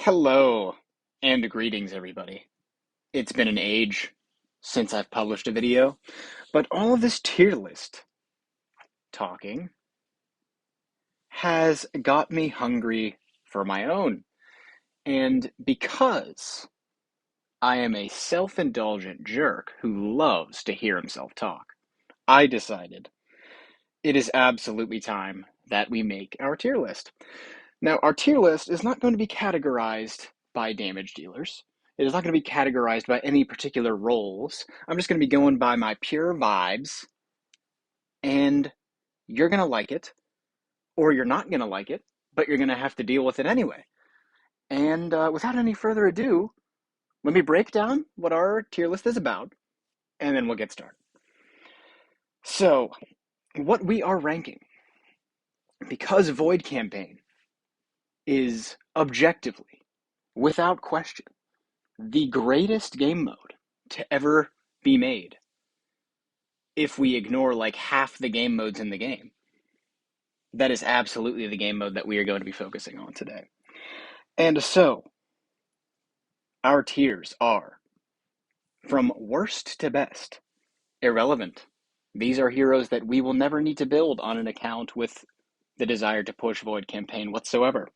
Hello, and greetings, everybody. It's been an age since I've published a video, but all of this tier list talking has got me hungry for my own. And because I am a self-indulgent jerk who loves to hear himself talk, I decided it is absolutely time that we make our tier list. Now, our tier list is not going to be categorized by damage dealers. It is not going to be categorized by any particular roles. I'm just going to be going by my pure vibes, and you're going to like it, or you're not going to like it, but you're going to have to deal with it anyway. And without any further ado, let me break down what our tier list is about, and then we'll get started. So, what we are ranking, because Void Campaign is objectively, without question, the greatest game mode to ever be made, if we ignore like half the game modes in the game. That is absolutely the game mode that we are going to be focusing on today. And so, our tiers are from worst to best, irrelevant. These are heroes that we will never need to build on an account with the desire to push Void Campaign whatsoever.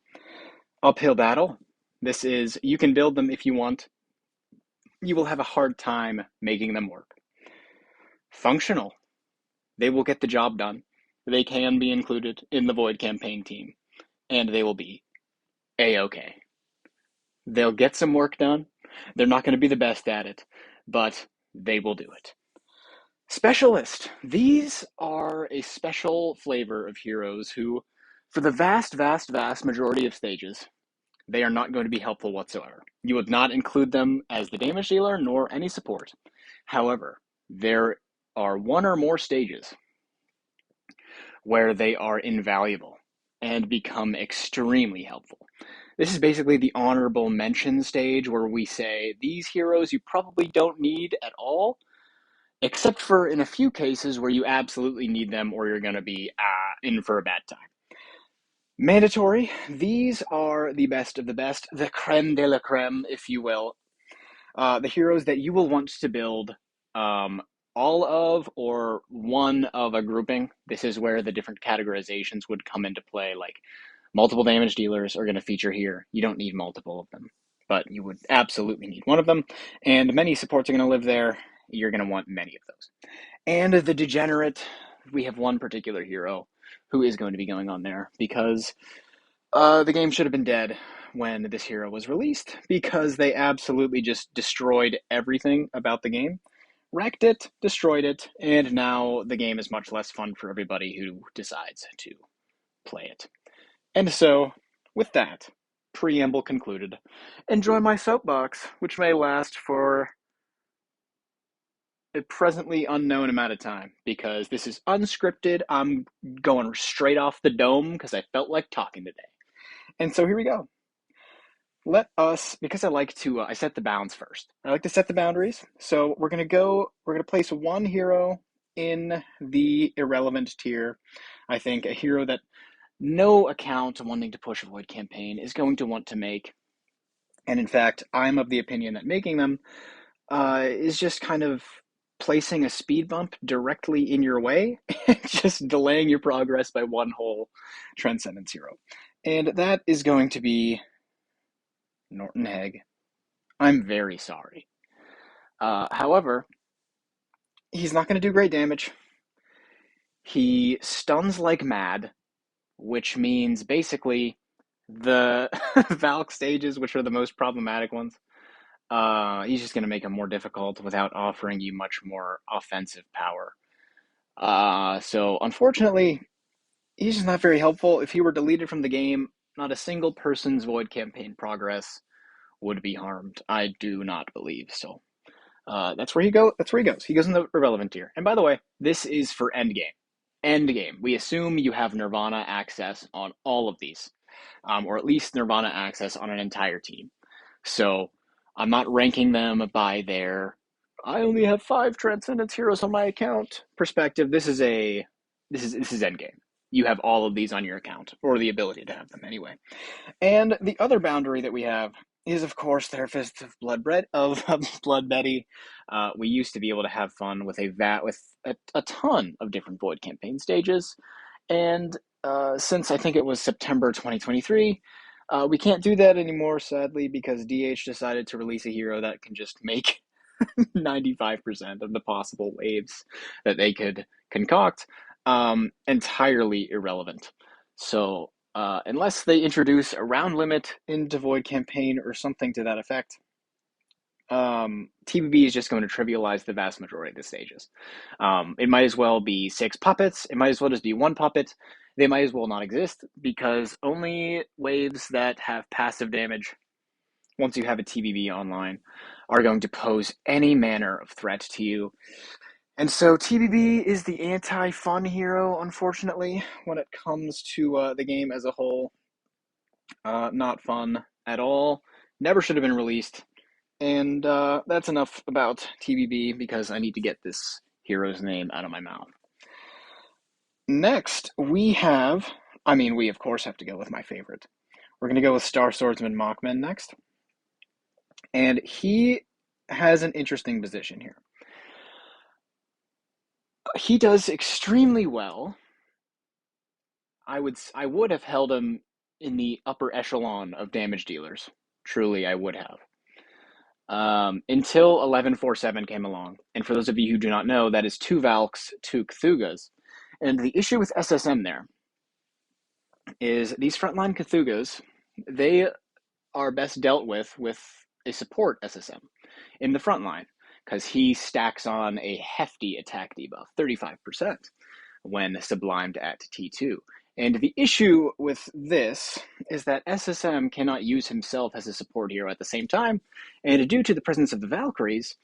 Uphill battle. This is, you can build them if you want. You will have a hard time making them work. Functional. They will get the job done. They can be included in the Void Campaign team, and they will be A-okay. They'll get some work done. They're not going to be the best at it, but they will do it. Specialist. These are a special flavor of heroes who, for the vast majority of stages, they are not going to be helpful whatsoever. You would not include them as the damage dealer nor any support. However, there are one or more stages where they are invaluable and become extremely helpful. This is basically the honorable mention stage where we say these heroes you probably don't need at all, except for in a few cases where you absolutely need them or you're going to be in for a bad time. Mandatory, these are the best of the best, the creme de la creme, if you will. The heroes that you will want to build all of or one of a grouping. This is where the different categorizations would come into play, like multiple damage dealers are going to feature here. You don't need multiple of them, but you would absolutely need one of them, and many supports are going to live there. You're going to want many of those. And the Degenerate, we have one particular hero who is going to be going on there because the game should have been dead when this hero was released, because they absolutely just destroyed everything about the game. Wrecked it, destroyed it, and now the game is much less fun for everybody who decides to play it. And so, with that preamble concluded, enjoy my soapbox, which may last for a presently unknown amount of time, because this is unscripted. I'm going straight off the dome because I felt like talking today. And so here we go. Let us, because I set the bounds first. I like to set the boundaries. So we're going to place one hero in the irrelevant tier. I think a hero that no account wanting to push a Void Campaign is going to want to make. And in fact, I'm of the opinion that making them is just kind of placing a speed bump directly in your way, just delaying your progress by one whole Transcendence hero. And that is going to be Norton Heg. I'm very sorry. However, he's not going to do great damage. He stuns like mad, which means basically the Valk stages, which are the most problematic ones, he's just going to make them more difficult without offering you much more offensive power. So unfortunately, he's just not very helpful. If he were deleted from the game, not a single person's Void Campaign progress would be harmed. I do not believe so. That's where he goes. He goes in the irrelevant tier. And by the way, this is for endgame. Endgame. We assume you have Nirvana access on all of these, or at least Nirvana access on an entire team. So I'm not ranking them by their I only have 5 Transcendence heroes on my account perspective. This is endgame. you have all of these on your account, or the ability to have them anyway. And the other boundary that we have is, of course, Therapist of Blood Betty. We used to be able to have fun with a ton of different Void campaign stages, and since I think it was September 2023, we can't do that anymore, sadly, because DH decided to release a hero that can just make 95% of the possible waves that they could concoct entirely irrelevant. So, unless they introduce a round limit into Void Campaign or something to that effect, TBB is just going to trivialize the vast majority of the stages. It might as well be 6 puppets. It might as well just be 1 puppet. They might as well not exist, because only waves that have passive damage, once you have a TBB online, are going to pose any manner of threat to you. And so TBB is the anti-fun hero, unfortunately, when it comes to the game as a whole. Not fun at all. Never should have been released. And that's enough about TBB, because I need to get this hero's name out of my mouth. Next, we of course have to go with my favorite. We're going to go with Star Swordsman Mockman next. And he has an interesting position here. He does extremely well. I would have held him in the upper echelon of damage dealers. Truly, I would have. Until 1147 came along. And for those of you who do not know, that is 2 Valks, 2 Cthugas. And the issue with SSM there is these frontline Cthugas, they are best dealt with a support SSM in the front line, because he stacks on a hefty attack debuff, 35%, when sublimed at T2. And the issue with this is that SSM cannot use himself as a support hero at the same time, and due to the presence of the Valkyries,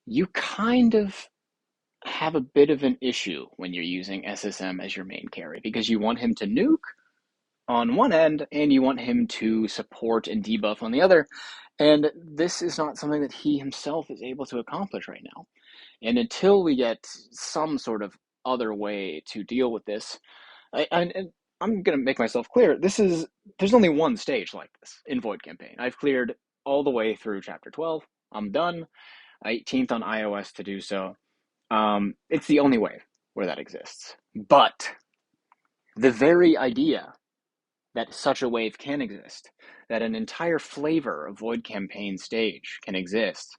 you kind of have a bit of an issue when you're using SSM as your main carry, because you want him to nuke on one end, and you want him to support and debuff on the other, and this is not something that he himself is able to accomplish right now. And until we get some sort of other way to deal with this, I'm going to make myself clear, there's only one stage like this in Void Campaign. I've cleared all the way through Chapter 12. I'm done. 18th on iOS to do so. It's the only way where that exists. But the very idea that such a wave can exist, that an entire flavor of Void Campaign stage can exist,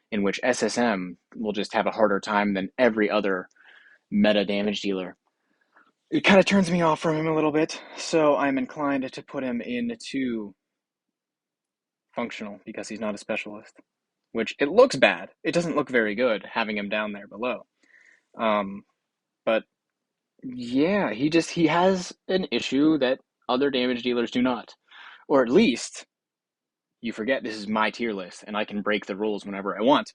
in which SSM will just have a harder time than every other meta damage dealer, it kind of turns me off from him a little bit, so I'm inclined to put him into functional, because he's not a specialist. Which, it looks bad. It doesn't look very good having him down there below. But yeah, he has an issue that other damage dealers do not. Or at least, you forget this is my tier list, and I can break the rules whenever I want.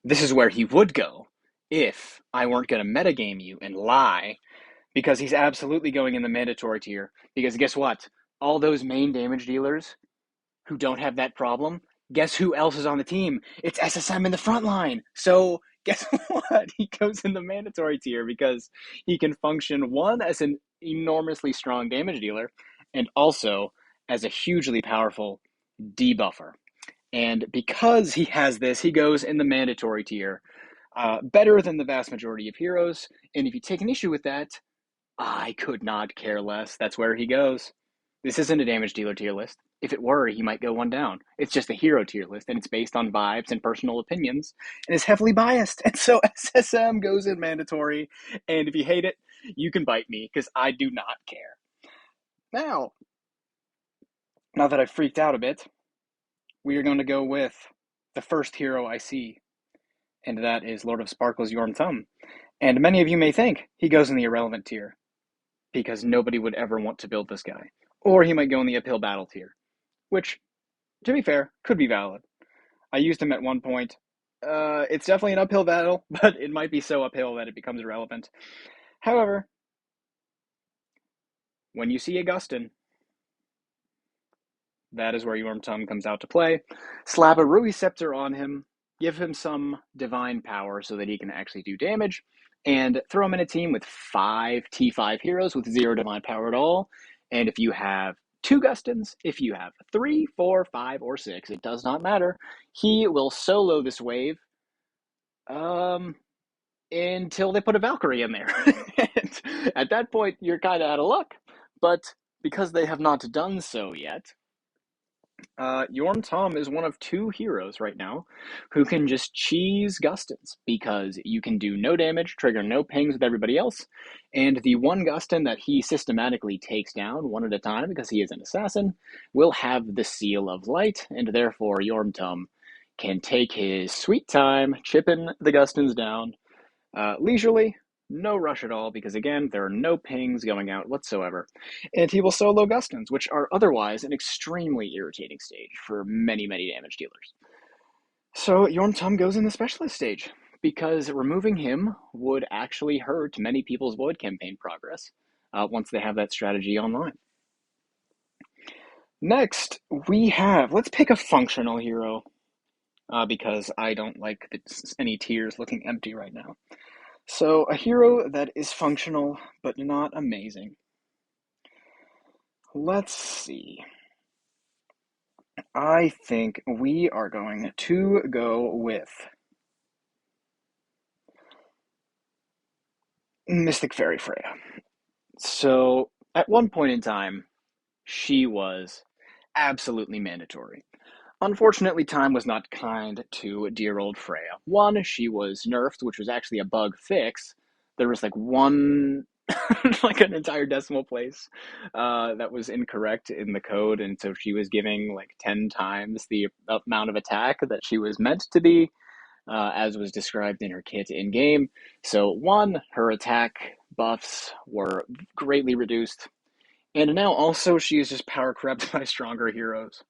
This is where he would go if I weren't going to metagame you and lie, because he's absolutely going in the mandatory tier. Because guess what? All those main damage dealers who don't have that problem, guess who else is on the team? It's SSM in the front line. So guess what? He goes in the mandatory tier, because he can function, one, as an enormously strong damage dealer, and also as a hugely powerful debuffer. And because he has this, he goes in the mandatory tier, better than the vast majority of heroes. And if you take an issue with that, I could not care less. That's where he goes. This isn't a damage dealer tier list. If it were, he might go one down. It's just a hero tier list, and it's based on vibes and personal opinions, and is heavily biased. And so SSM goes in mandatory, and if you hate it, you can bite me, because I do not care. Now that I've freaked out a bit, we are going to go with the first hero I see, and that is Lord of Sparkles Yorm Thumb. And many of you may think he goes in the irrelevant tier, because nobody would ever want to build this guy. Or he might go in the uphill battle tier, which, to be fair, could be valid. I used him at one point. It's definitely an uphill battle, but it might be so uphill that it becomes irrelevant. However, when you see Augustin, that is where Yorm Tum comes out to play. Slap a Rui Scepter on him, give him some divine power so that he can actually do damage, and throw him in a team with 5 T5 heroes with 0 divine power at all. And if you have 2 Gustins, if you have 3, 4, 5, or 6, it does not matter. He will solo this wave until they put a Valkyrie in there. And at that point, you're kind of out of luck. But because they have not done so yet, Yorm Tom is one of 2 heroes right now who can just cheese Gustins, because you can do no damage, trigger no pings with everybody else, and the one Gustin that he systematically takes down one at a time because he is an assassin will have the Seal of Light, and therefore Yorm Tom can take his sweet time chipping the Gustins down leisurely, no rush at all, because again, there are no pings going out whatsoever. And he will solo Gustins, which are otherwise an extremely irritating stage for many, many damage dealers. So Yorm Tum goes in the specialist stage, because removing him would actually hurt many people's Void campaign progress once they have that strategy online. Next, we have, let's pick a functional hero, because I don't like any tiers looking empty right now. So, a hero that is functional, but not amazing. Let's see. I think we are going to go with Mystic Fairy Freya. So, at one point in time, she was absolutely mandatory. Unfortunately, time was not kind to dear old Freya. One, she was nerfed, which was actually a bug fix. There was like one, like an entire decimal place that was incorrect in the code, and so she was giving like 10 times the amount of attack that she was meant to be, as was described in her kit in game. So, one, her attack buffs were greatly reduced. And now also she is just power crept by stronger heroes.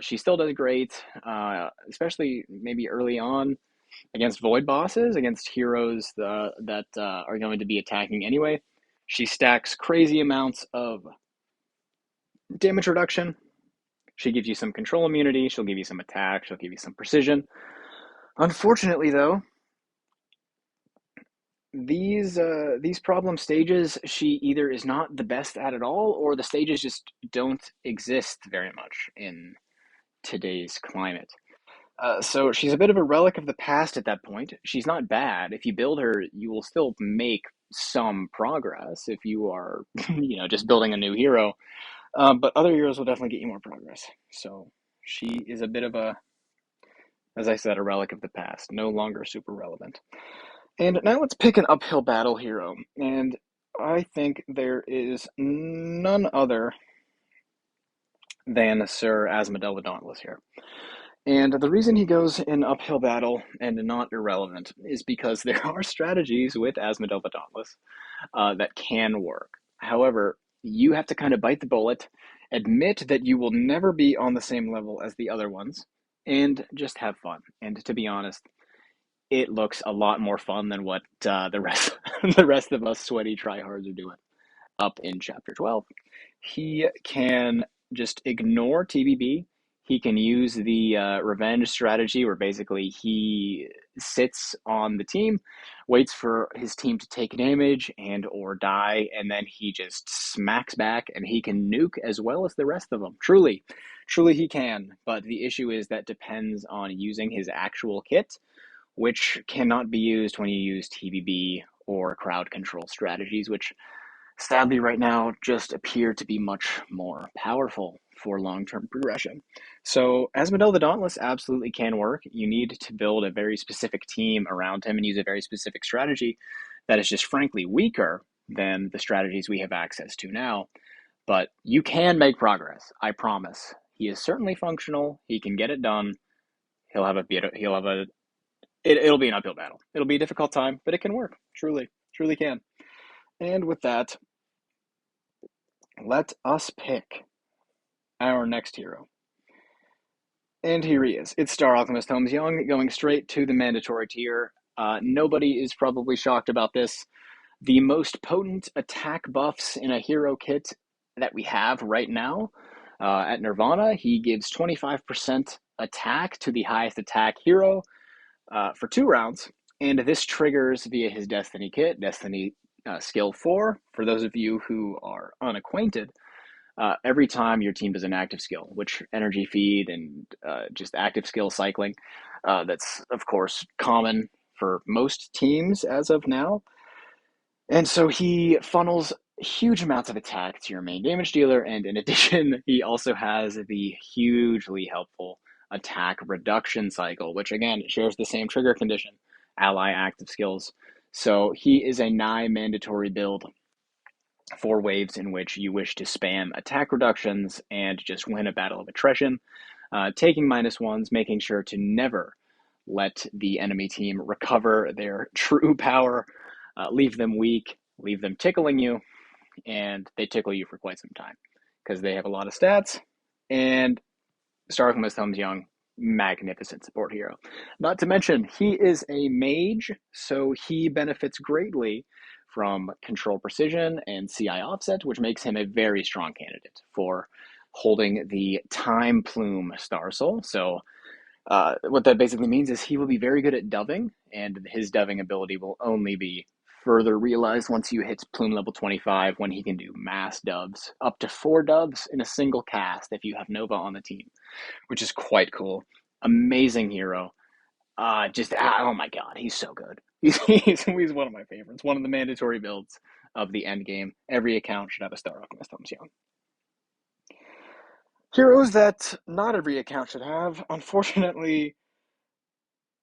She still does great, especially maybe early on against void bosses, against heroes that are going to be attacking anyway. She stacks crazy amounts of damage reduction. She gives you some control immunity. She'll give you some attack. She'll give you some precision. Unfortunately, though, these problem stages, she either is not the best at all, or the stages just don't exist very much in today's climate. So she's a bit of a relic of the past at that point. She's not bad. If you build her, you will still make some progress if you are, just building a new hero. But other heroes will definitely get you more progress. So she is a bit of a, as I said, a relic of the past, no longer super relevant. And now let's pick an uphill battle hero. And I think there is none other than Sir Asmodel the Dauntless here. And the reason he goes in uphill battle and not irrelevant is because there are strategies with Asmodel the Dauntless that can work. However, you have to kind of bite the bullet, admit that you will never be on the same level as the other ones, and just have fun. And to be honest, it looks a lot more fun than what the rest of us sweaty tryhards are doing up in Chapter 12. He can just ignore TBB. He can use the revenge strategy where basically he sits on the team, waits for his team to take damage and or die, and then he just smacks back, and he can nuke as well as the rest of them. Truly, truly he can. But the issue is that depends on using his actual kit, which cannot be used when you use TBB or crowd control strategies, which sadly right now just appear to be much more powerful for long-term progression. So Asmodel the Dauntless absolutely can work. You need to build a very specific team around him and use a very specific strategy that is just frankly weaker than the strategies we have access to now. But you can make progress, I promise. He is certainly functional. He can get it done. It'll be an uphill battle. It'll be a difficult time, but it can work. Truly, truly can. And with that, let us pick our next hero. And here he is. It's Star Alchemist Holmes Young, going straight to the mandatory tier. Nobody is probably shocked about this. The most potent attack buffs in a hero kit that we have right now at Nirvana, he gives 25% attack to the highest attack hero, for 2 rounds, and this triggers via his Destiny kit, Destiny skill 4. For those of you who are unacquainted, every time your team does an active skill, which energy feed and just active skill cycling, that's of course common for most teams as of now. And so he funnels huge amounts of attack to your main damage dealer, and in addition, he also has the hugely helpful attack reduction cycle, which again shares the same trigger condition, ally active skills. So he is a nigh mandatory build for waves in which you wish to spam attack reductions and just win a battle of attrition, taking -1s, making sure to never let the enemy team recover their true power, leave them weak, leave them tickling you, and they tickle you for quite some time because they have a lot of stats. And Stark Thumbs Young, magnificent support hero. Not to mention, he is a mage, so he benefits greatly from control precision and CI offset, which makes him a very strong candidate for holding the time plume Star Soul. So what that basically means is he will be very good at doving, and his doving ability will only be further realized once you hit plume level 25, when he can do mass dubs, up to 4 dubs in a single cast if you have Nova on the team, which is quite cool. Amazing hero. Oh my god, he's so good. He's one of my favorites. One of the mandatory builds of the end game. Every account should have a Star Alchemist Thumbs Young. Heroes that not every account should have, unfortunately,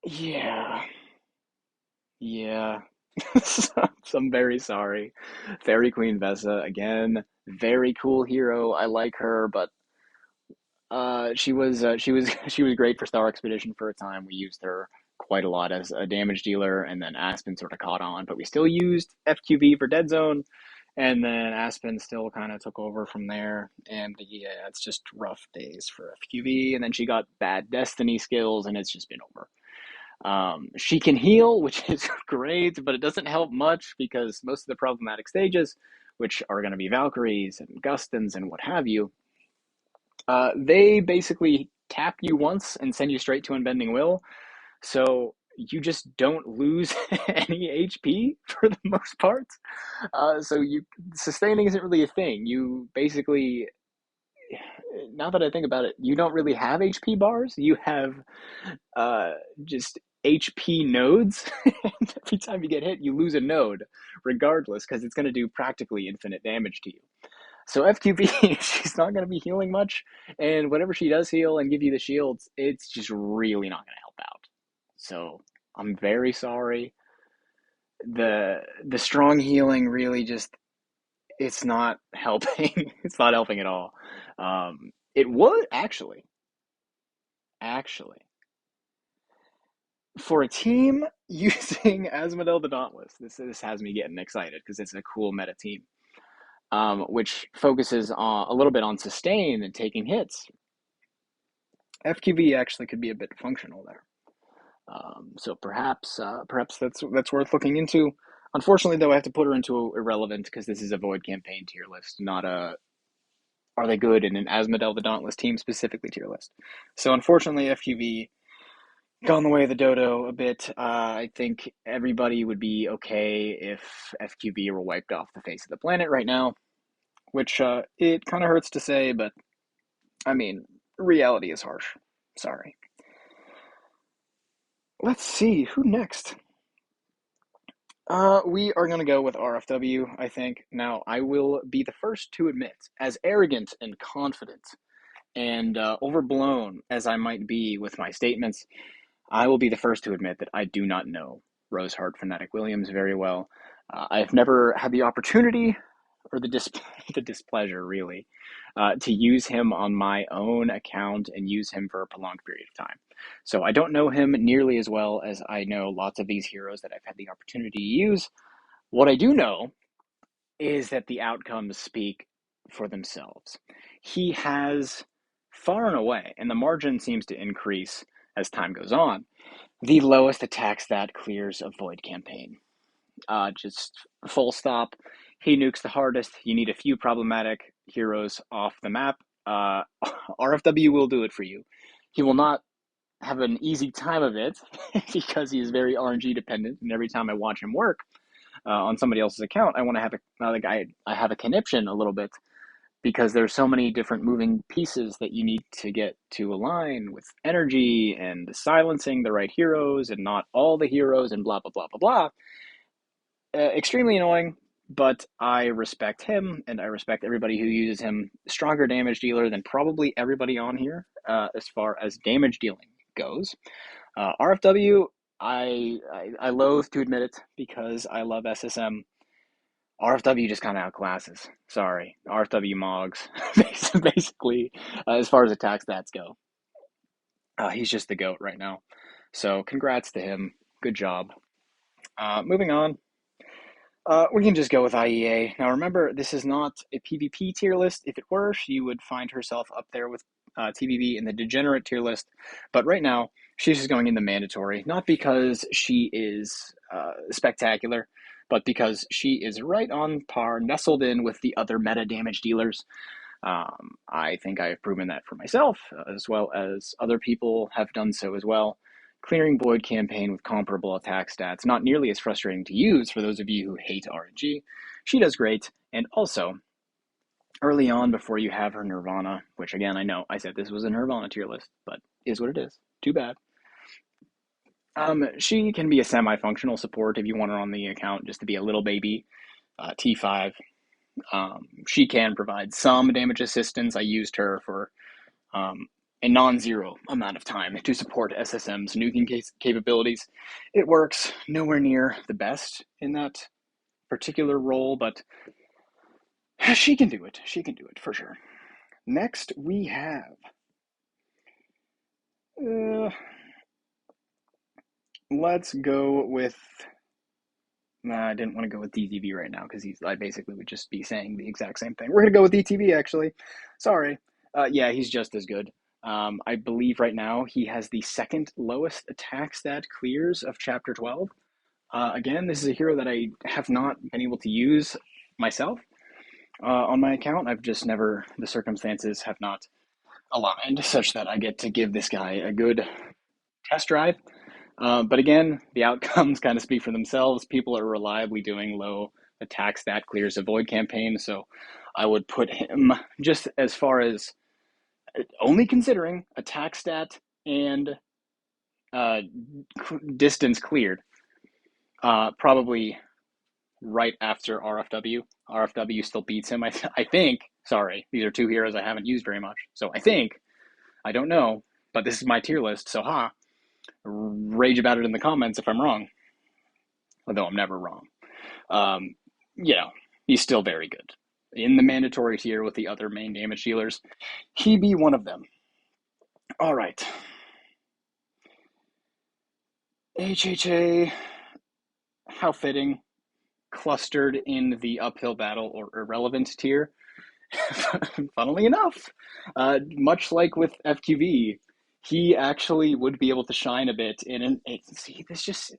yeah. Yeah. So I'm very sorry. Fairy Queen Vesa, again, very cool hero. I like her, but she was great for Star Expedition for a time. We used her quite a lot as a damage dealer, and then Aspen sort of caught on, but we still used FQV for Dead Zone, and then Aspen still kind of took over from there. And yeah, it's just rough days for FQV, and then she got bad Destiny skills, and it's just been over. She can heal, which is great, but it doesn't help much because most of the problematic stages, which are going to be Valkyries and Gustins and what have you, they basically tap you once and send you straight to Unbending Will. So you just don't lose any HP for the most part. So sustaining isn't really a thing. You basically, now that I think about it, you don't really have HP bars. You have just HP nodes. And every time you get hit, you lose a node, regardless, because it's going to do practically infinite damage to you. So FQB, she's not going to be healing much, and whatever she does heal and give you the shields, it's just really not going to help out. So I'm very sorry. The strong healing really just, it's not helping. It's not helping at all. It would actually for a team using Asmodel the Dauntless. This has me getting excited because it's a cool meta team. Which focuses a little bit on sustain and taking hits. FQV actually could be a bit functional there. So perhaps that's worth looking into. Unfortunately, though, I have to put her into irrelevant because this is a Void campaign tier list, not a are they good in an Asmodel the Dauntless team specifically tier list. So unfortunately, FQV gone the way of the dodo a bit. I think everybody would be okay if FQV were wiped off the face of the planet right now, which it kind of hurts to say, but I mean, reality is harsh. Sorry. Let's see, who next? We are going to go with RFW, I think. Now, I will be the first to admit, as arrogant and confident and overblown as I might be with my statements, I will be the first to admit that I do not know Rosehart Fanatic Williams very well. I've never had the opportunity or the displeasure, really, to use him on my own account and use him for a prolonged period of time. So I don't know him nearly as well as I know lots of these heroes that I've had the opportunity to use. What I do know is that the outcomes speak for themselves. He has far and away, and the margin seems to increase as time goes on, the lowest attack stat clears of Void campaign. Just full stop. He nukes the hardest. You need a few problematic heroes off the map. RFW will do it for you. He will not have an easy time of it because he is very RNG dependent, and every time I watch him work on somebody else's account, I want to have I have a conniption a little bit because there's so many different moving pieces that you need to get to align with energy and silencing the right heroes and not all the heroes and blah blah blah blah blah. Extremely annoying, but I respect him and I respect everybody who uses him. Stronger damage dealer than probably everybody on here as far as damage dealing goes. RFW, I loathe to admit it because I love SSM. RFW just kind of outclasses. Sorry, RFW Mogs, basically, as far as attack stats go. He's just the GOAT right now. So congrats to him. Good job. Moving on. We can just go with IEA. Now remember, this is not a PvP tier list. If it were, she would find herself up there with TVB in the Degenerate tier list. But right now, she's just going in the Mandatory. Not because she is spectacular, but because she is right on par, nestled in with the other meta damage dealers. I think I have proven that for myself, as well as other people have done so as well. Clearing Void campaign with comparable attack stats, not nearly as frustrating to use for those of you who hate RNG. She does great, and also, early on before you have her Nirvana, which again, I know I said this was a Nirvana tier list, but is what it is. Too bad. She can be a semi-functional support if you want her on the account just to be a little baby. T5. She can provide some damage assistance. I used her for a non-zero amount of time to support SSM's nuking capabilities. It works nowhere near the best in that particular role, but she can do it. She can do it for sure. Next, we have let's go with I didn't want to go with DTV right now because I basically would just be saying the exact same thing. We're going to go with DTV, actually. Sorry. Yeah, he's just as good. I believe right now he has the second lowest attack stat clears of Chapter 12. Again, this is a hero that I have not been able to use myself on my account. I've just never, the circumstances have not aligned such that I get to give this guy a good test drive. But again, the outcomes kind of speak for themselves. People are reliably doing low attack stat clears of Void campaign, so I would put him just as far as only considering attack stat and distance cleared, probably right after RFW. RFW still beats him, I think. Sorry, these are two heroes I haven't used very much, so I don't know, but this is my tier list, so rage about it in the comments if I'm wrong. Although I'm never wrong. He's still very good. In the mandatory tier with the other main damage dealers, he be one of them. All right. HHA, how fitting, clustered in the uphill battle or irrelevant tier. Funnily enough, much like with FQV, he actually would be able to shine a bit in this just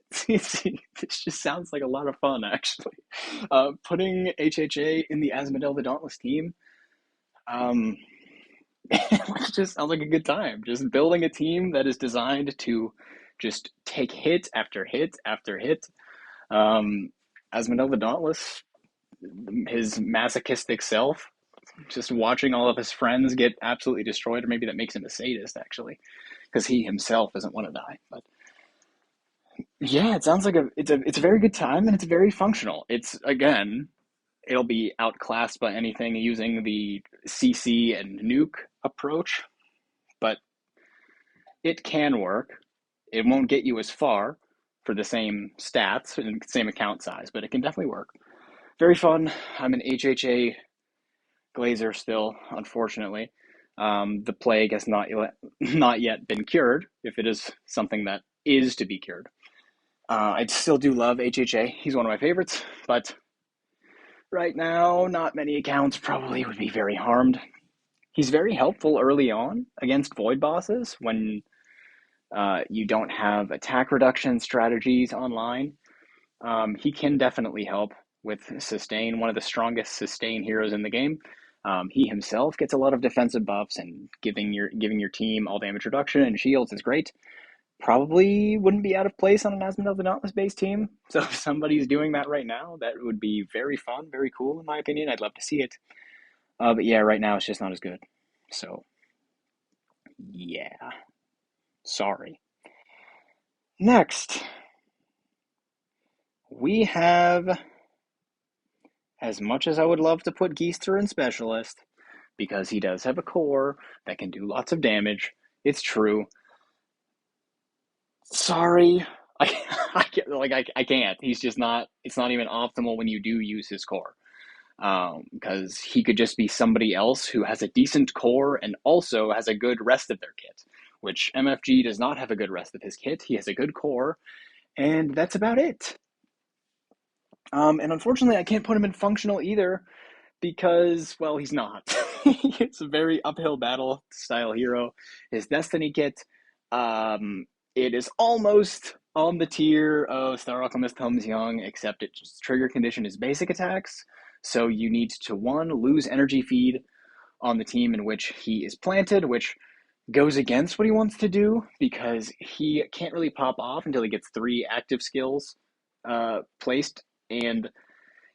sounds like a lot of fun, actually. Putting HHA in the Asmodel the Dauntless team, it just sounds like a good time. Just building a team that is designed to just take hit after hit after hit. Asmodel the Dauntless, his masochistic self, just watching all of his friends get absolutely destroyed, or maybe that makes him a sadist, actually, because he himself doesn't want to die. But yeah, it sounds like it's a very good time, and it's very functional. It's, again, it'll be outclassed by anything using the CC and nuke approach, but it can work. It won't get you as far for the same stats and same account size, but it can definitely work. Very fun. I'm an HHA Glazer still, unfortunately. The plague has not yet been cured, if it is something that is to be cured. I still do love HHA. He's one of my favorites, but right now, not many accounts probably would be very harmed. He's very helpful early on against Void bosses when you don't have attack reduction strategies online. He can definitely help with sustain, one of the strongest sustain heroes in the game. He himself gets a lot of defensive buffs, and giving your team all damage reduction and shields is great. Probably wouldn't be out of place on an Aspen of the Dauntless based team. So if somebody's doing that right now, that would be very fun, very cool in my opinion. I'd love to see it. But yeah, right now it's just not as good. So yeah, sorry. Next, we have, as much as I would love to put Geester in Specialist, because he does have a core that can do lots of damage, it's true. Sorry, I can't. He's just not. It's not even optimal when you do use his core, because he could just be somebody else who has a decent core and also has a good rest of their kit, which MFG does not have a good rest of his kit. He has a good core, and that's about it. And unfortunately, I can't put him in functional either because, well, he's not. It's a very uphill battle style hero. His Destiny kit, it is almost on the tier of Star Alchemist Helm's Young, except its trigger condition is basic attacks. So you need to, one, lose energy feed on the team in which he is planted, which goes against what he wants to do because he can't really pop off until he gets 3 active skills placed. And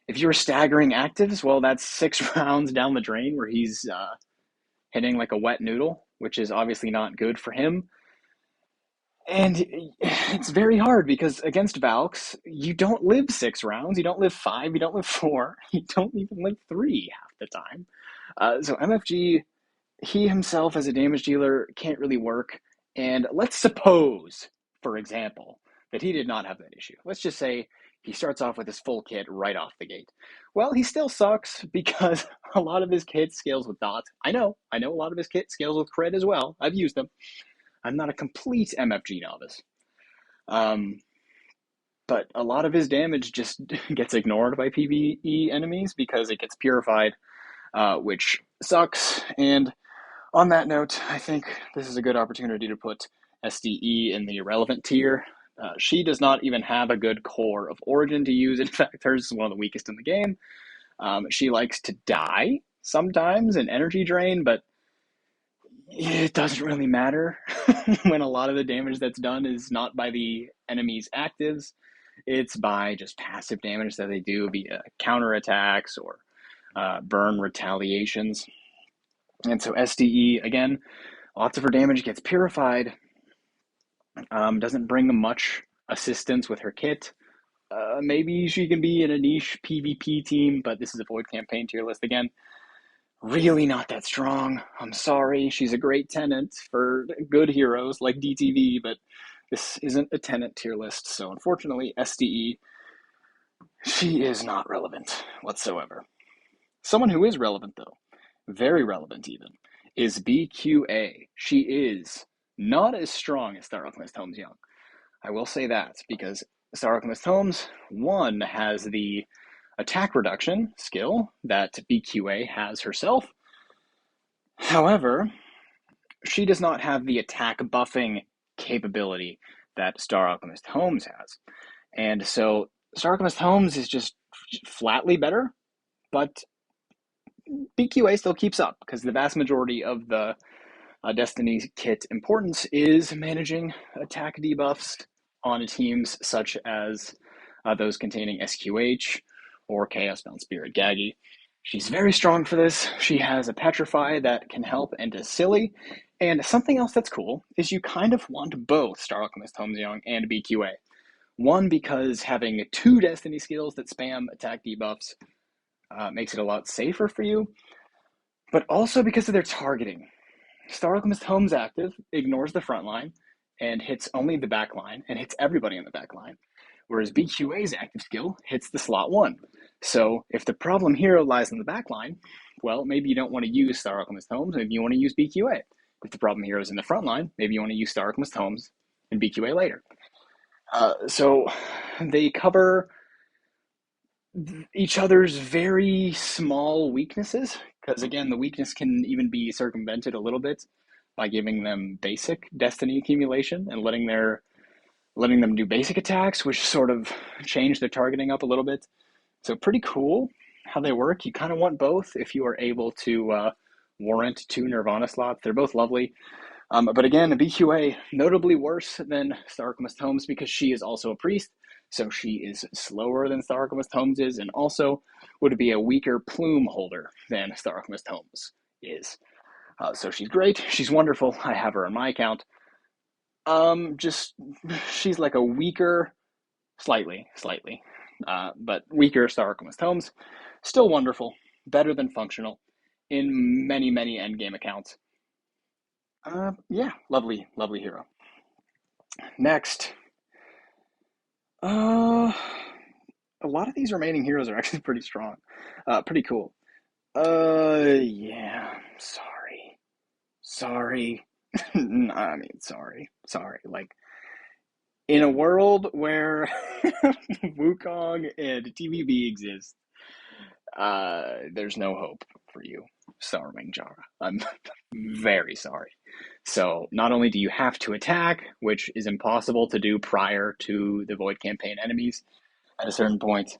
if you're staggering actives, well, that's 6 rounds down the drain where he's hitting like a wet noodle, which is obviously not good for him. And it's very hard because against Valks, you don't live 6 rounds, you don't live 5, you don't live 4, you don't even live 3 half the time. So MFG, he himself as a damage dealer can't really work. And let's suppose, for example, that he did not have that issue. Let's just say he starts off with his full kit right off the gate. Well, he still sucks because a lot of his kit scales with dots. I know a lot of his kit scales with crit as well. I've used them. I'm not a complete MFG novice. But a lot of his damage just gets ignored by PvE enemies because it gets purified, which sucks. And on that note, I think this is a good opportunity to put SDE in the irrelevant tier. She does not even have a good core of Origin to use. In fact, hers is one of the weakest in the game. She likes to die sometimes and energy drain, but it doesn't really matter when a lot of the damage that's done is not by the enemy's actives. It's by just passive damage that they do via counterattacks or burn retaliations. And so SDE, again, lots of her damage gets purified. Doesn't bring much assistance with her kit. Maybe she can be in a niche PvP team, but this is a Void campaign tier list again. Really not that strong. I'm sorry. She's a great tenant for good heroes like DTV, but this isn't a tenant tier list. So unfortunately, SDE, she is not relevant whatsoever. Someone who is relevant, though, very relevant even, is BQA. She is not as strong as Star Alchemist Helm's Young. I will say that because Star Alchemist Helm's, one, has the attack reduction skill that BQA has herself. However, she does not have the attack buffing capability that Star Alchemist Helm's has. And so Star Alchemist Helm's is just flatly better, but BQA still keeps up because the vast majority of the Destiny's kit importance is managing attack debuffs on teams such as those containing SQH or Chaos Bound Spirit Gaggy. She's very strong for this. She has a Petrify that can help and is silly. And something else that's cool is you kind of want both Star Alchemist Helm's Young and BQA. One, because having 2 Destiny skills that spam attack debuffs makes it a lot safer for you, but also because of their targeting. Star Alchemist Helm's active ignores the front line and hits only the back line and hits everybody in the back line, whereas BQA's active skill hits the slot 1. So if the problem hero lies in the back line, well, maybe you don't want to use Star Alchemist Helm's, maybe you want to use BQA. If the problem hero is in the front line, maybe you want to use Star Alchemist Helm's and BQA later. So they cover each other's very small weaknesses, because again, the weakness can even be circumvented a little bit by giving them basic Destiny accumulation and letting them do basic attacks, which sort of change their targeting up a little bit. So pretty cool. how they work. You kind of want both if you are able to warrant two Nirvana slots. They're both lovely. But again, BQA notably worse than Star Alchemist Holmes because she is also a priest, so she is slower than Star Alchemist Holmes is, and also would be a weaker plume holder than Star Alchemist Holmes is. So she's great. She's wonderful. I have her on my account. Just she's like a weaker, slightly, but weaker Star Alchemist Holmes. Still wonderful, better than functional in many, many endgame accounts. Yeah, lovely, lovely hero. Next, a lot of these remaining heroes are actually pretty strong, pretty cool. Yeah, sorry. I mean, sorry. Like in a world where Wukong and TVB exist, there's no hope for you, Starwing Jara. I'm very sorry. So not only do you have to attack, which is impossible to do prior to the Void campaign enemies at a certain point,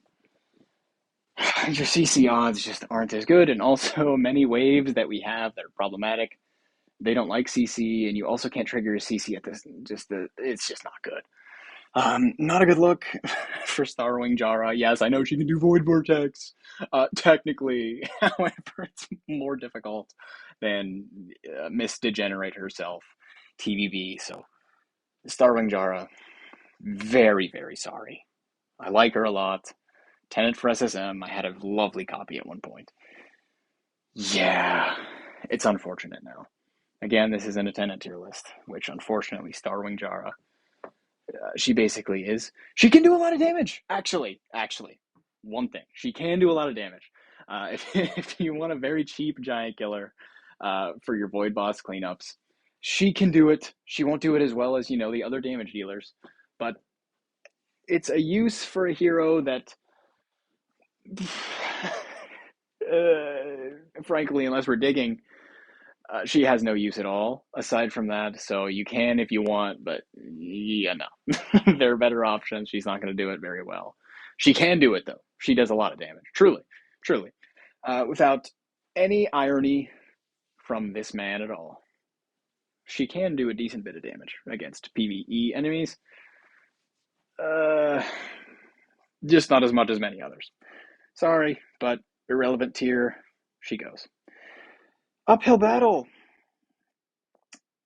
your CC odds just aren't as good, and also many waves that we have that are problematic. They don't like CC, and you also can't trigger your CC at this. It's just not good. Not a good look for Starwing Jara. Yes, I know she can do Void Vortex. Technically, however, it's more difficult than Miss Degenerate herself, TVB. So, Starwing Jara, very, very sorry. I like her a lot. Tenant for SSM. I had a lovely copy at one point. Yeah, it's unfortunate now. Again, this isn't a Tenant tier list, which unfortunately, Starwing Jara she basically is. She can do a lot of damage. Actually, one thing she can do a lot of damage. If you want a very cheap giant killer for your void boss cleanups, she can do it. She won't do it as well as the other damage dealers, but it's a use for a hero that, frankly, unless we're digging, she has no use at all aside from that. So you can if you want, but yeah, no. There are better options. She's not going to do it very well. She can do it though. She does a lot of damage. Truly, truly, without any irony from this man at all. She can do a decent bit of damage against PvE enemies. Just not as much as many others. Sorry, but irrelevant tier. She goes. Uphill battle.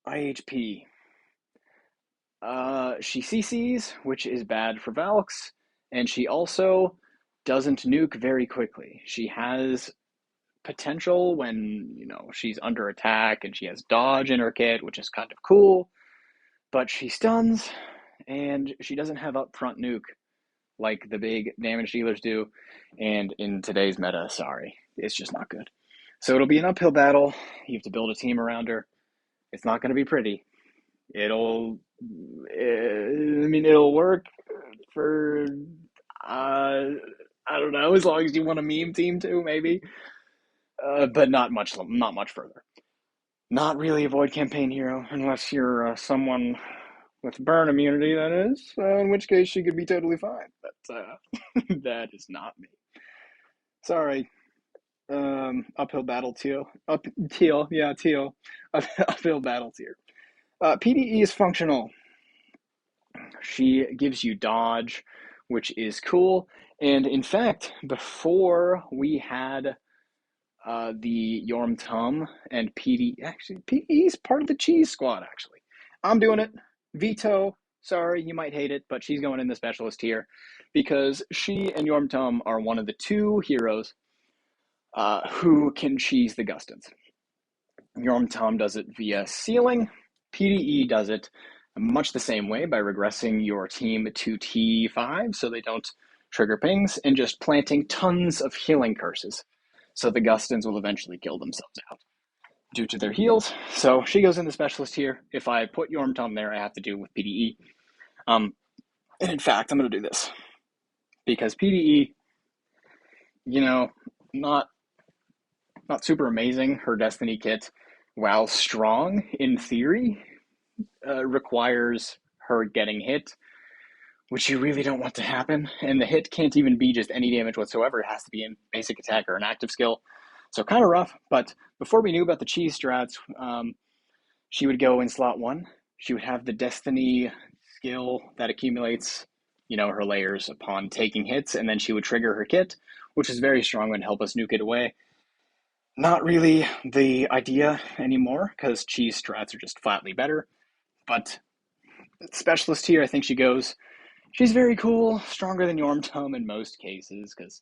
IHP. She CCs, which is bad for Valks, and she also doesn't nuke very quickly. She has potential when, she's under attack, and she has dodge in her kit, which is kind of cool, but she stuns, and she doesn't have upfront nuke like the big damage dealers do, and in today's meta, sorry, it's just not good. So it'll be an uphill battle. You have to build a team around her. It's not going to be pretty. It'll work for I don't know, as long as you want a meme team too, maybe, but not much further. Not really a void campaign hero unless you're someone with burn immunity, that is, in which case she could be totally fine, but that is not me. Sorry. Uphill battle teal. Uphill battle tier. PDE is functional. She gives you dodge, which is cool. And in fact, before we had the Yorm Tum and PD, actually, PD is part of the cheese squad, actually. I'm doing it. Veto, sorry, you might hate it, but she's going in the specialist tier because she and Yorm Tum are one of the two heroes who can cheese the Gustons. Yorm Tum does it via sealing. PDE does it much the same way by regressing your team to T5 so they don't trigger pings and just planting tons of healing curses. So the Gustons will eventually kill themselves out due to their heals. So she goes in the specialist here. If I put Yorm Tum there, I have to do with PDE. And in fact, I'm going to do this because PDE, not super amazing. Her Destiny kit, while strong in theory, requires her getting hit which you really don't want to happen. And the hit can't even be just any damage whatsoever. It has to be in basic attack or an active skill. So kind of rough. But before we knew about the cheese strats, she would go in slot 1. She would have the Destiny skill that accumulates, her layers upon taking hits, and then she would trigger her kit, which is very strong and help us nuke it away. Not really the idea anymore, because cheese strats are just flatly better. But specialist here, I think she goes. She's very cool, stronger than Yormtum in most cases, because,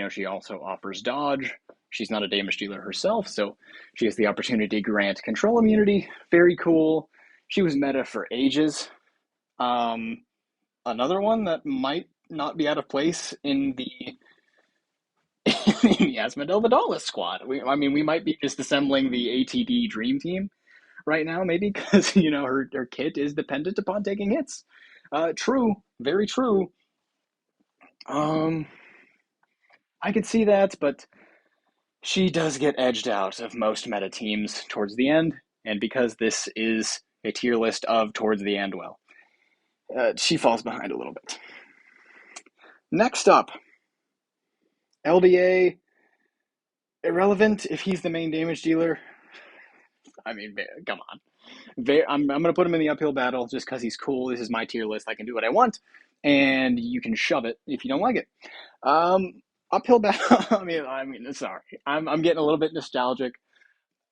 she also offers dodge. She's not a damage dealer herself, so she has the opportunity to grant control immunity. Very cool. She was meta for ages. Another one that might not be out of place in the in the Asmodel the Dauntless squad. We might be just assembling the ATD Dream Team right now, maybe because her kit is dependent upon taking hits. True, very true. I could see that, but she does get edged out of most meta teams towards the end, and because this is a tier list of towards the end, well, she falls behind a little bit. Next up, LDA, irrelevant if he's the main damage dealer. I mean, come on. I'm going to put him in the uphill battle just because he's cool. This is my tier list. I can do what I want, and you can shove it if you don't like it. Uphill battle. Sorry. I'm getting a little bit nostalgic.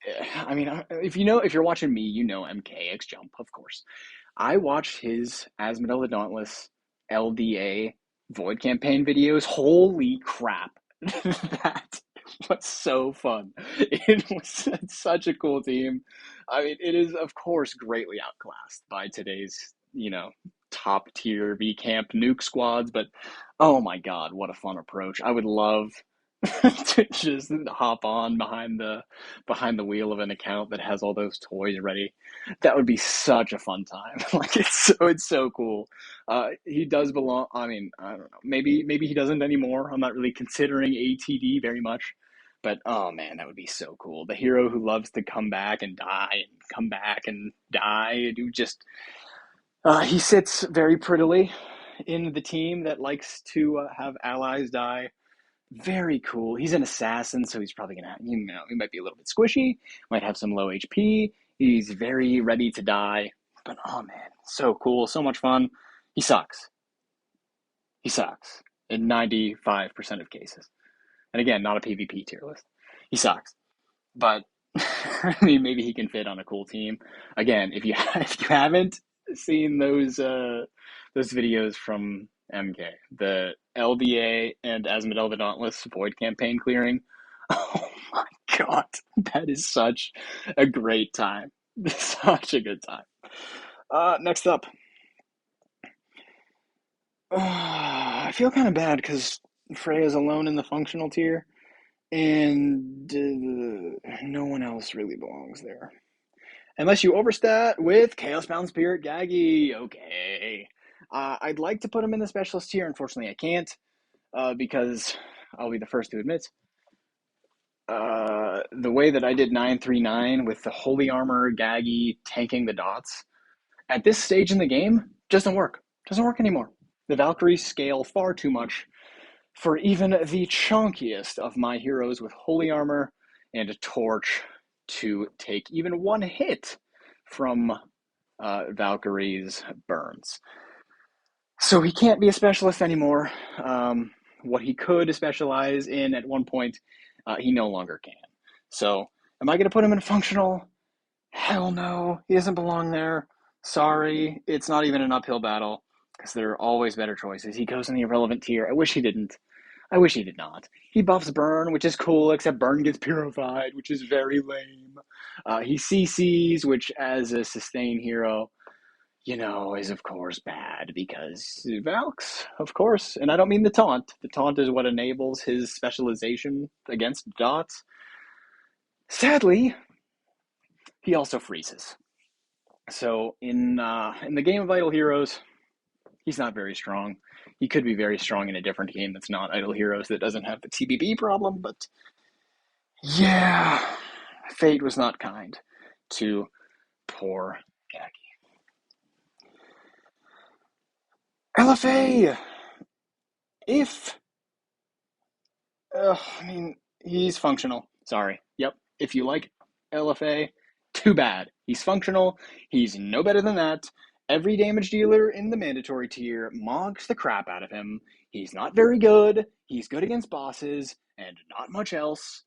If you're watching me, MKX Jump, of course. I watched his Asmodel the Dauntless LDA Void campaign videos. Holy crap. That was so fun. It was such a cool team. It is, of course, greatly outclassed by today's, top tier V camp nuke squads, but oh my god, what a fun approach. I would love to just hop on behind the wheel of an account that has all those toys ready. That would be such a fun time. It's so cool. He does belong. I don't know. Maybe he doesn't anymore. I'm not really considering ATD very much, but oh man, that would be so cool. The hero who loves to come back and die and come back and die. He sits very prettily in the team that likes to have allies die. Very cool. He's an assassin, so he's probably gonna, he might be a little bit squishy, might have some low HP. He's very ready to die, but oh man, so cool, so much fun. He sucks. He sucks in 95% of cases. And again, not a PvP tier list. He sucks, but maybe he can fit on a cool team. Again, if you haven't seen those videos from MK, the LDA and Asmodel the Dauntless Void campaign clearing. Oh my god, that is such a great time. Such a good time. Next up. I feel kind of bad because Freya's alone in the functional tier, and no one else really belongs there. Unless you overstat with Chaosbound Spirit Gaggy. Okay. I'd like to put him in the specialist tier. Unfortunately, I can't because I'll be the first to admit the way that I did 939 with the Holy Armor Gaggy tanking the dots at this stage in the game doesn't work. Doesn't work anymore. The Valkyries scale far too much for even the chunkiest of my heroes with Holy Armor and a Torch to take even one hit from Valkyrie's burns. So he can't be a specialist anymore. What he could specialize in at one point, he no longer can. So am I going to put him in functional? Hell no. He doesn't belong there. Sorry. It's not even an uphill battle because there are always better choices. He goes in the irrelevant tier. I wish he didn't. I wish he did not. He buffs Burn, which is cool, except Burn gets purified, which is very lame. He CCs, which as a sustain hero, is of course bad because Valks, of course. And I don't mean the taunt. The taunt is what enables his specialization against dots. Sadly, he also freezes. So in the game of Idle Heroes, he's not very strong. He could be very strong in a different game that's not Idle Heroes that doesn't have the TBB problem, but yeah, fate was not kind to poor Gaggy. LFA, if I mean, he's functional. Sorry. Yep. If you like LFA, too bad. He's functional. He's no better than that. Every damage dealer in the mandatory tier mogs the crap out of him. He's not very good. He's good against bosses and not much else.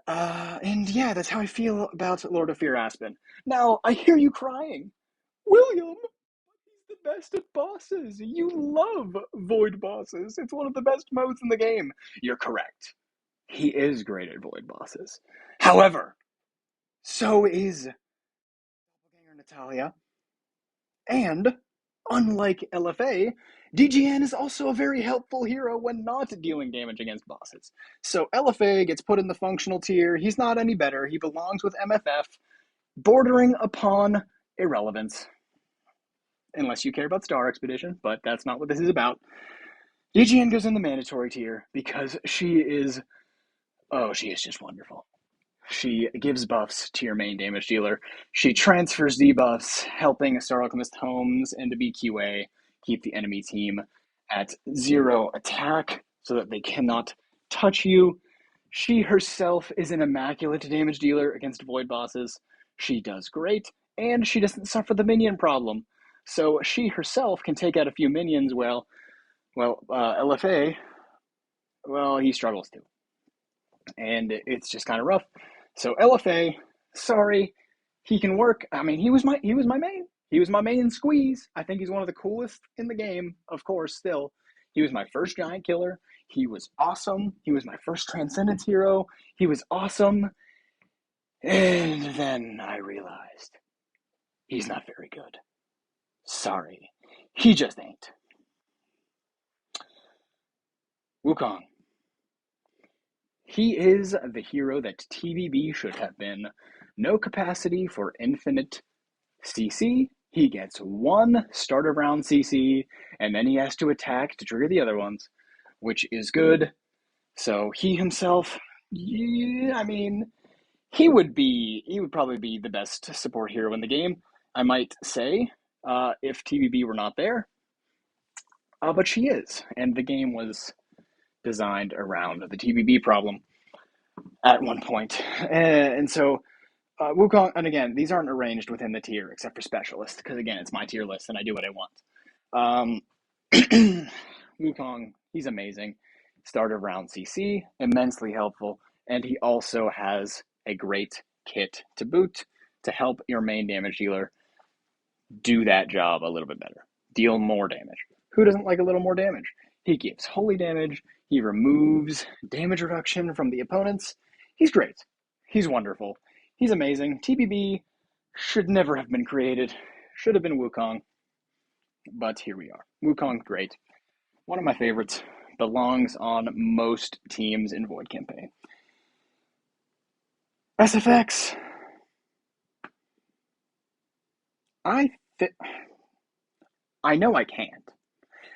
And yeah, that's how I feel about Lord of Fear Aspen. Now, I hear you crying. William, the best at bosses. You love void bosses. It's one of the best modes in the game. You're correct. He is great at void bosses. However, so is Doppelganger Natalia. And, unlike LFA, DGN is also a very helpful hero when not dealing damage against bosses. So LFA gets put in the functional tier. He's not any better. He belongs with MFF, bordering upon irrelevance. Unless you care about Star Expedition, but that's not what this is about. DGN goes in the mandatory tier because she is just wonderful. She gives buffs to your main damage dealer. She transfers debuffs, helping Star Alchemist Holmes and the BQA keep the enemy team at 0 attack so that they cannot touch you. She herself is an immaculate damage dealer against void bosses. She does great, and she doesn't suffer the minion problem. So she herself can take out a few minions. LFA, well, he struggles to, and it's just kind of rough. So LFA, sorry, he can work. I mean, he was my main. He was my main squeeze. I think he's one of the coolest in the game. Of course, still, he was my first giant killer. He was awesome. He was my first Transcendence hero. He was awesome. And then I realized he's not very good. Sorry, he just ain't. Wukong. He is the hero that TVB should have been. No capacity for infinite CC. He gets one start of round CC, and then he has to attack to trigger the other ones, which is good. So he himself, yeah, I mean, he would probably be the best support hero in the game, I might say, if TVB were not there. But she is, and the game was designed around the TVB problem at one point. And so Wukong, and again, these aren't arranged within the tier except for specialist, because again, it's my tier list and I do what I want. Wukong, he's amazing. Start of round CC, immensely helpful, and he also has a great kit to boot to help your main damage dealer do that job a little bit better. Deal more damage. Who doesn't like a little more damage? He gives holy damage. He removes damage reduction from the opponents. He's great. He's wonderful. He's amazing. TBB should never have been created. Should have been Wukong. But here we are. Wukong, great. One of my favorites. Belongs on most teams in Void Campaign. SFX. I know I can't.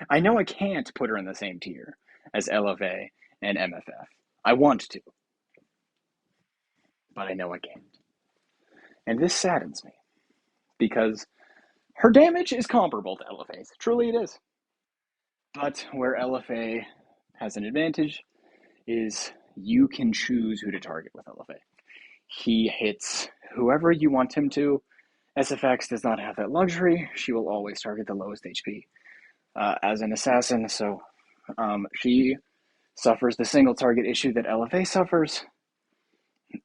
I know I can't put her in the same tier as LFA and MFF. I want to, but I know I can't. And this saddens me because her damage is comparable to LFA's. Truly it is. But where LFA has an advantage is you can choose who to target with LFA. He hits whoever you want him to. SFX does not have that luxury. She will always target the lowest HP as an assassin, so she suffers the single target issue that LFA suffers,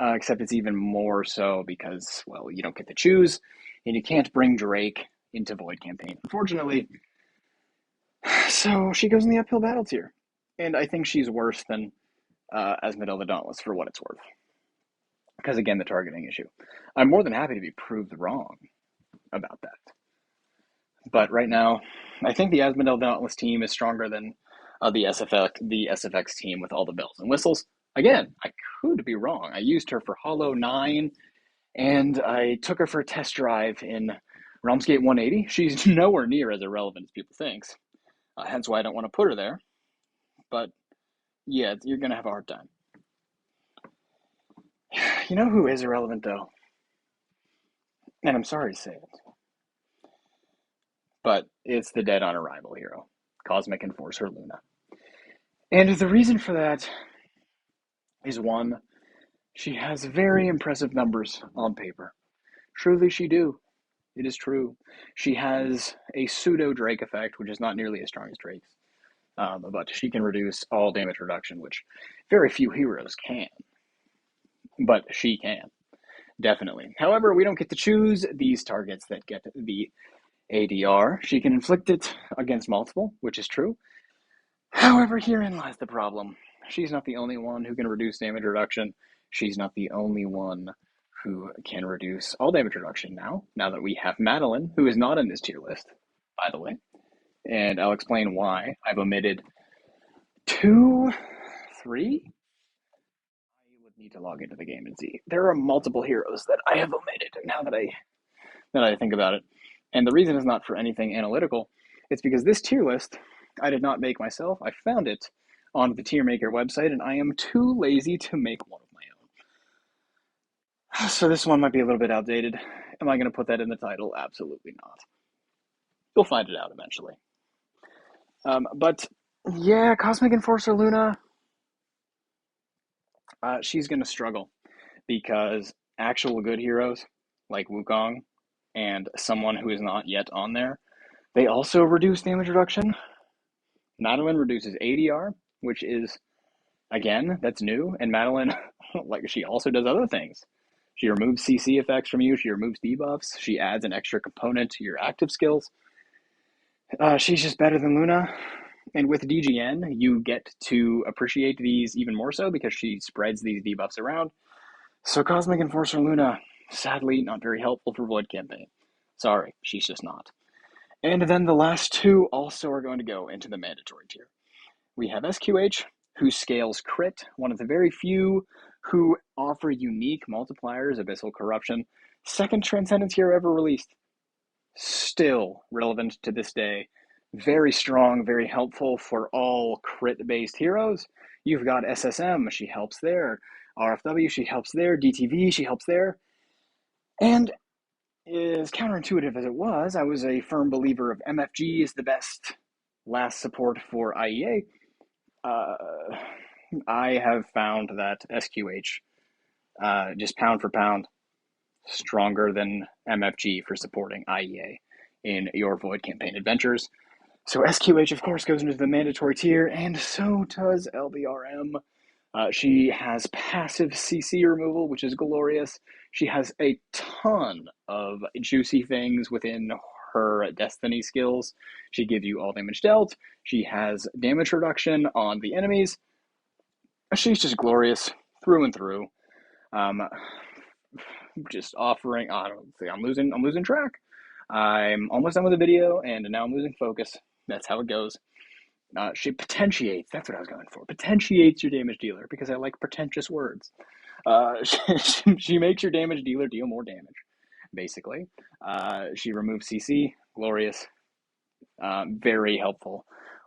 except it's even more so because, well, you don't get to choose, and you can't bring Drake into Void Campaign, unfortunately. So she goes in the uphill battle tier, and I think she's worse than Esmeralda Dauntless for what it's worth. Because, again, the targeting issue. I'm more than happy to be proved wrong about that. But right now, I think the Esmeralda Dauntless team is stronger than the SFX team with all the bells and whistles. Again, I could be wrong. I used her for Hollow 9, and I took her for a test drive in Realmsgate 180. She's nowhere near as irrelevant as people think. Hence why I don't want to put her there. But, yeah, you're going to have a hard time. You know who is irrelevant, though? And I'm sorry to say it. But it's the Dead on Arrival hero. Cosmic Enforcer Luna. And the reason for that is one, she has very impressive numbers on paper. Truly she do. It is true. She has a pseudo Drake effect, which is not nearly as strong as Drake's. But she can reduce all damage reduction, which very few heroes can. But she can, definitely. However, we don't get to choose these targets that get the ADR. She can inflict it against multiple, which is true. However, herein lies the problem. She's not the only one who can reduce damage reduction. She's not the only one who can reduce all damage reduction now that we have Madeline, who is not in this tier list, by the way. And I'll explain why. I've omitted 2, 3. I would need to log into the game and see. There are multiple heroes that I have omitted now that I think about it. And the reason is not for anything analytical. It's because this tier list I did not make myself. I found it on the tier maker website, and I am too lazy to make one of my own. So this one might be a little bit outdated. Am I going to put that in the title? Absolutely not. You'll find it out eventually. But yeah, Cosmic Enforcer Luna, she's going to struggle because actual good heroes like Wukong and someone who is not yet on there, they also reduce damage reduction. Madeline reduces ADR, which is, again, that's new. And Madeline, like, she also does other things. She removes CC effects from you. She removes debuffs. She adds an extra component to your active skills. She's just better than Luna. And with DGN, you get to appreciate these even more so because she spreads these debuffs around. So Cosmic Enforcer Luna, sadly, not very helpful for Void Campaign. Sorry, she's just not. And then the last two also are going to go into the mandatory tier. We have SQH, who scales crit, one of the very few who offer unique multipliers, Abyssal Corruption. Second Transcendence hero ever released. Still relevant to this day. Very strong, very helpful for all crit-based heroes. You've got SSM, she helps there. RFW, she helps there. DTV, she helps there. And as counterintuitive as it was, I was a firm believer of MFG is the best last support for IEA. I have found that SQH, just pound for pound, stronger than MFG for supporting IEA in your Void Campaign adventures. So SQH, of course, goes into the mandatory tier, and so does LBRM. She has passive CC removal, which is glorious. She has a ton of juicy things within her Destiny skills. She gives you all damage dealt. She has damage reduction on the enemies. She's just glorious through and through. Just offering. I don't think I'm losing track. I'm almost done with the video, and now I'm losing focus. That's how it goes. She potentiates. That's what I was going for. Potentiates your damage dealer because I like pretentious words. She makes your damage dealer deal more damage, basically. She removes CC. Glorious. Very helpful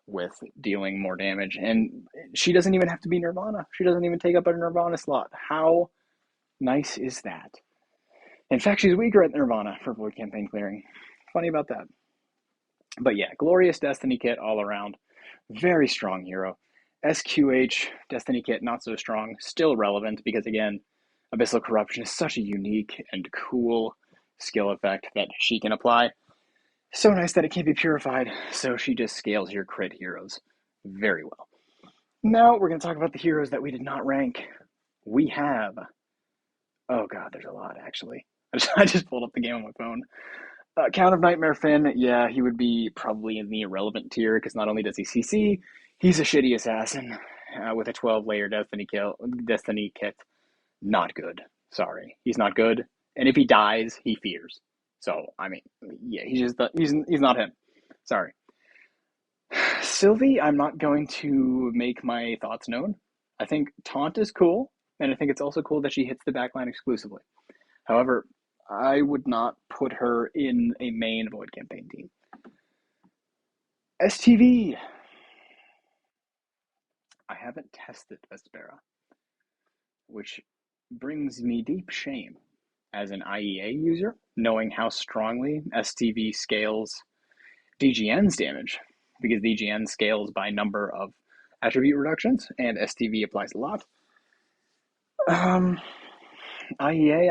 with dealing more damage. And she doesn't even have to be Nirvana. She doesn't even take up a Nirvana slot. How nice is that? In fact, she's weaker at Nirvana for Void Campaign clearing. Funny about that. But yeah, glorious Destiny kit all around. Very strong hero. SQH, Destiny kit, not so strong. Still relevant because, again, Abyssal Corruption is such a unique and cool skill effect that she can apply. So nice that it can't be purified, so she just scales your crit heroes very well. Now we're going to talk about the heroes that we did not rank. We have... Oh god, there's a lot, actually. I just pulled up the game on my phone. Count of Nightmare Finn, yeah, he would be probably in the irrelevant tier, because not only does he CC, he's a shitty assassin with a 12-layer Destiny kit. Not good. Sorry. He's not good. And if he dies, he fears. So, I mean, yeah, he's not him. Sorry. Sylvie, I'm not going to make my thoughts known. I think Taunt is cool, and I think it's also cool that she hits the backline exclusively. However, I would not put her in a main Void Campaign team. STV. I haven't tested Vespera, which brings me deep shame as an IEA user, knowing how strongly STV scales DGN's damage. because DGN scales by number of attribute reductions, and STV applies a lot. IEA,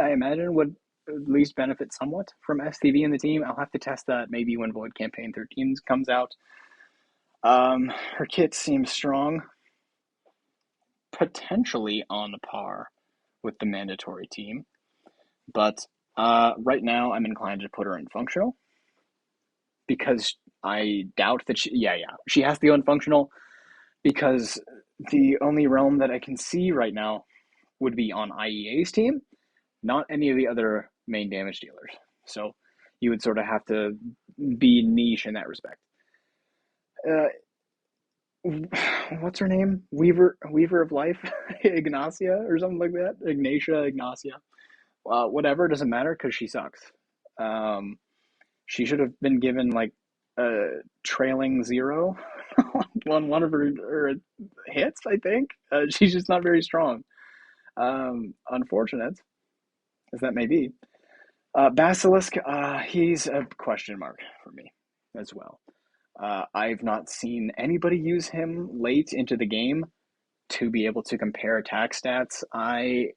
I imagine, would at least benefit somewhat from STV in the team. I'll have to test that maybe when Void Campaign 13 comes out. Her kit seems strong, potentially on par with the mandatory team, but right now I'm inclined to put her in functional because I doubt that she has to go in functional because the only realm that I can see right now would be on IEA's team, not any of the other main damage dealers. So you would sort of have to be niche in that respect. What's her name? Weaver of Life, Ignacia or something like that. Ignacia. Whatever, doesn't matter because she sucks. She should have been given like a trailing 0 on one of her hits. I think she's just not very strong. Unfortunate as that may be. Basilisk, he's a question mark for me as well. I've not seen anybody use him late into the game to be able to compare attack stats. I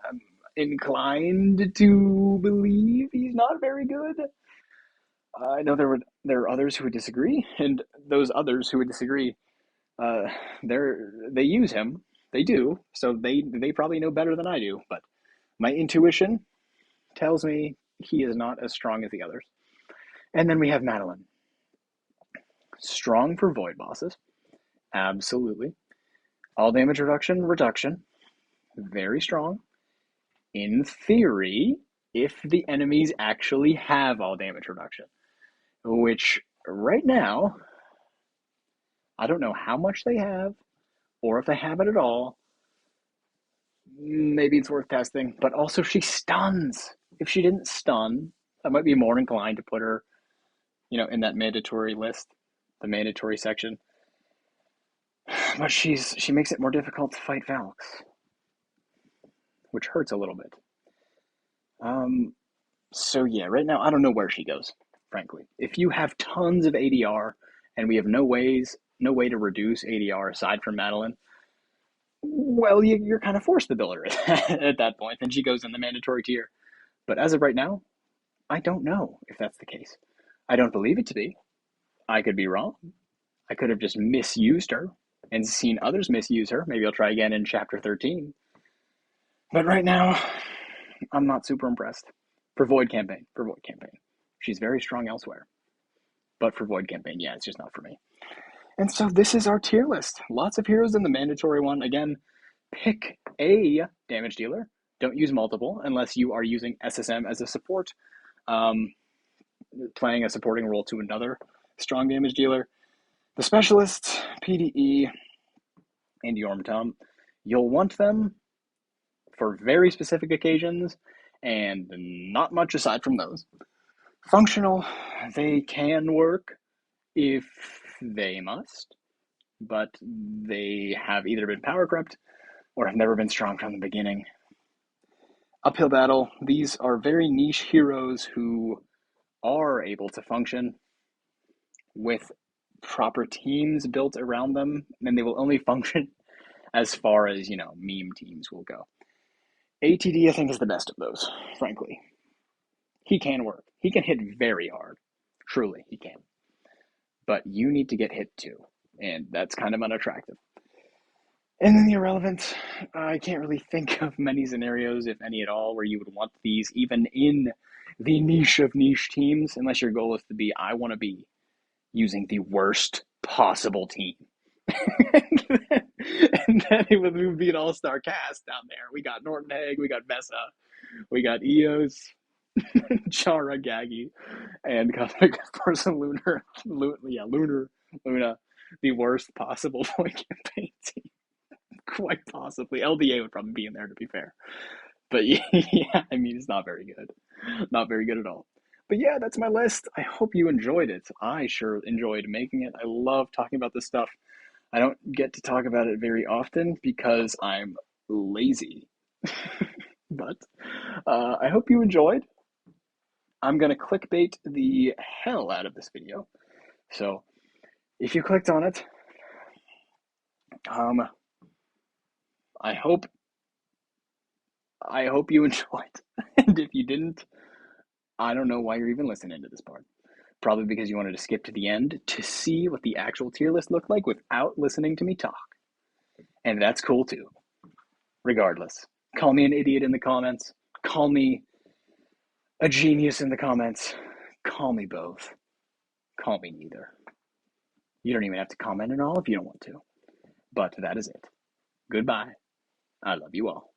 am inclined to believe he's not very good. I know there are others who would disagree, and those others who would disagree, they use him. They do, so they probably know better than I do. But my intuition tells me he is not as strong as the others. And then we have Madeline. Strong for void bosses, absolutely. All damage reduction, very strong. In theory, if the enemies actually have all damage reduction, which right now, I don't know how much they have, or if they have it at all. Maybe it's worth testing, but also she stuns. If she didn't stun, I might be more inclined to put her, in that mandatory list, the mandatory section. But she makes it more difficult to fight Valks, which hurts a little bit. So yeah, right now I don't know where she goes, frankly. If you have tons of ADR and we have no way to reduce ADR aside from Madeline, well, you're kind of forced to build her at that point. Then she goes in the mandatory tier. But as of right now, I don't know if that's the case. I don't believe it to be. I could be wrong. I could have just misused her and seen others misuse her. Maybe I'll try again in chapter 13. But right now, I'm not super impressed. For Void Campaign. She's very strong elsewhere. But for Void Campaign, yeah, it's just not for me. And so this is our tier list. Lots of heroes in the mandatory one. Again, pick a damage dealer. Don't use multiple unless you are using SSM as a support, playing a supporting role to another strong damage dealer. The specialists, PDE, and Yormtum, you'll want them for very specific occasions and not much aside from those. Functional, they can work if they must, but they have either been power crept or have never been strong from the beginning. Uphill battle, these are very niche heroes who are able to function with proper teams built around them, and they will only function as far as, meme teams will go. ATD, I think, is the best of those, frankly. He can work. He can hit very hard. Truly, he can. But you need to get hit too, and that's kind of unattractive. And then the irrelevant, I can't really think of many scenarios, if any at all, where you would want these, even in the niche of niche teams, unless your goal is to be, I want to be using the worst possible team. and then it would be an all-star cast down there. We got Norton Egg, we got Mesa, we got Eos, Chara, Gaggy, and Cosmic Force and Luna, the worst possible Void Campaign team. Quite possibly. LDA would probably be in there, to be fair. But yeah, I mean, it's not very good. Not very good at all. But yeah, that's my list. I hope you enjoyed it. I sure enjoyed making it. I love talking about this stuff. I don't get to talk about it very often because I'm lazy. But I hope you enjoyed. I'm going to clickbait the hell out of this video. So if you clicked on it, I hope you enjoyed. And if you didn't, I don't know why you're even listening to this part. Probably because you wanted to skip to the end to see what the actual tier list looked like without listening to me talk. And that's cool too. Regardless, call me an idiot in the comments. Call me a genius in the comments. Call me both. Call me neither. You don't even have to comment at all if you don't want to. But that is it. Goodbye. I love you all.